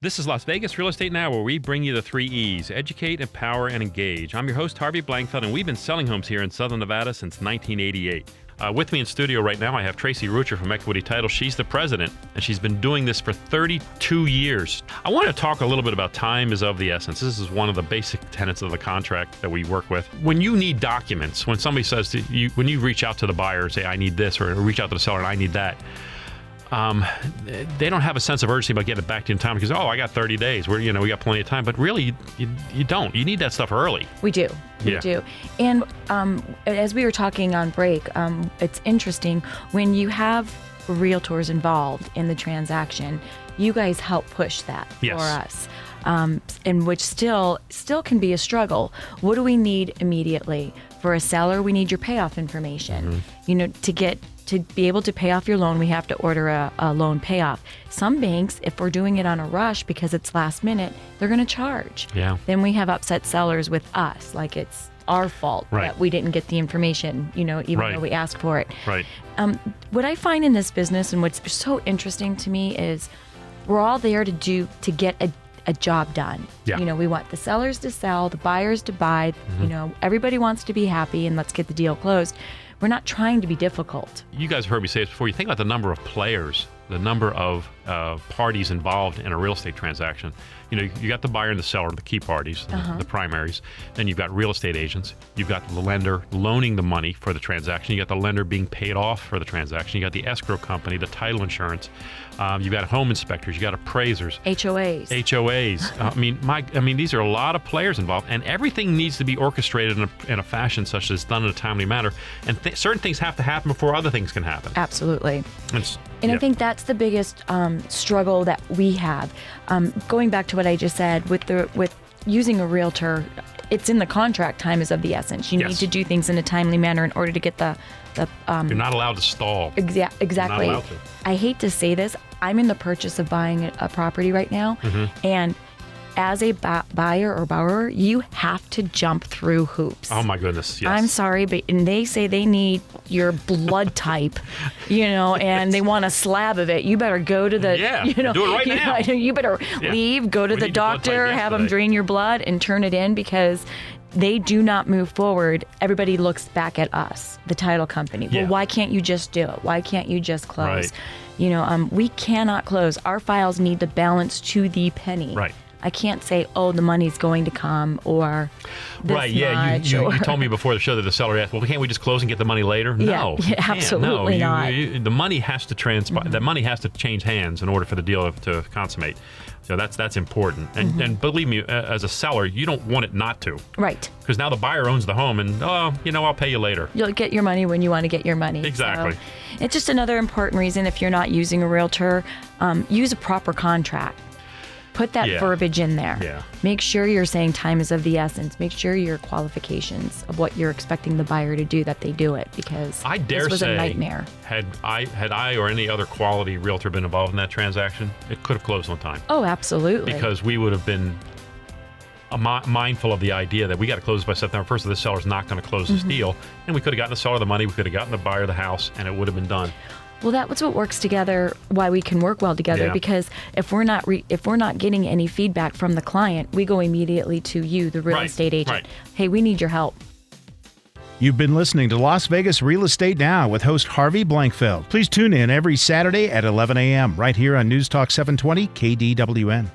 This is Las Vegas Real Estate Now, where we bring you the 3 E's: educate, empower, and engage. I'm your host, Harvey Blankfeld, and we've been selling homes here in Southern Nevada since 1988. With me in studio right now, I have Tracy Ruccia from Equity Title. She's the president, and she's been doing this for 32 years. I want to talk a little bit about time is of the essence. This is one of the basic tenets of the contract that we work with. When you need documents, when somebody says to you, when you reach out to the buyer and say, I need this, or reach out to the seller and I need that, they don't have a sense of urgency about getting it back to you in time because, I got 30 days. We got plenty of time. But really, you don't. You need that stuff early. We do. We do. And as we were talking on break, it's interesting when you have realtors involved in the transaction, you guys help push that for us. And which still can be a struggle. What do we need immediately? For a seller, we need your payoff information. To be able to pay off your loan, we have to order a loan payoff. Some banks, if we're doing it on a rush because it's last minute, they're going to charge. Yeah. Then we have upset sellers with us, like it's our fault that we didn't get the information, even though we asked for it. Right. What I find in this business and what's so interesting to me is we're all there to get a job done. Yeah. We want the sellers to sell, the buyers to buy. Everybody wants to be happy and let's get the deal closed. We're not trying to be difficult. You guys have heard me say this before. You think about the number of players, the number of parties involved in a real estate transaction. You got the buyer and the seller, the key parties, the primaries. Then you've got real estate agents. You've got the lender loaning the money for the transaction. You got the lender being paid off for the transaction. You got the escrow company, the title insurance. You've got home inspectors. You got appraisers. HOAs. These are a lot of players involved, and everything needs to be orchestrated in a fashion such that it's done in a timely manner. And certain things have to happen before other things can happen. Absolutely. And I think that's the biggest struggle that we have. Going back to what I just said, with using a realtor, it's in the contract. Time is of the essence. You need to do things in a timely manner in order to get the you're not allowed to stall. Exactly. You're not allowed to. I hate to say this. I'm in the purchase of buying a property right now, and as a buyer or borrower, you have to jump through hoops. Oh my goodness, yes. I'm sorry, and they say they need your blood type, and they want a slab of it. You better go to the, do it right now. You better leave, go to the doctor, have them drain your blood and turn it in because they do not move forward. Everybody looks back at us, the title company. Well, why can't you just do it? Why can't you just close? Right. We cannot close. Our files need the balance to the penny. Right. I can't say, the money's going to come or this much. You told me before the show that the seller asked, can't we just close and get the money later? No, absolutely not. The money has to transpire. That money has to change hands in order for the deal to consummate. So that's important. And believe me, as a seller, you don't want it not to. Right. Because now the buyer owns the home and, I'll pay you later. You'll get your money when you want to get your money. Exactly. So it's just another important reason if you're not using a realtor, use a proper contract. Put that verbiage in there. Yeah. Make sure you're saying time is of the essence. Make sure your qualifications of what you're expecting the buyer to do, that they do it, because I dare this was say, a nightmare. Had I or any other quality realtor been involved in that transaction, it could have closed on time. Oh, absolutely. Because we would have been mindful of the idea that we got to close by September 1st, so this seller's not going to close this deal. And we could have gotten the seller the money, we could have gotten the buyer the house, and it would have been done. Well, that's what works together, why we can work well together, because if we're not getting any feedback from the client, we go immediately to you, the real estate agent. Right. Hey, we need your help. You've been listening to Las Vegas Real Estate Now with host Harvey Blankfeld. Please tune in every Saturday at 11 a.m. right here on News Talk 720 KDWN.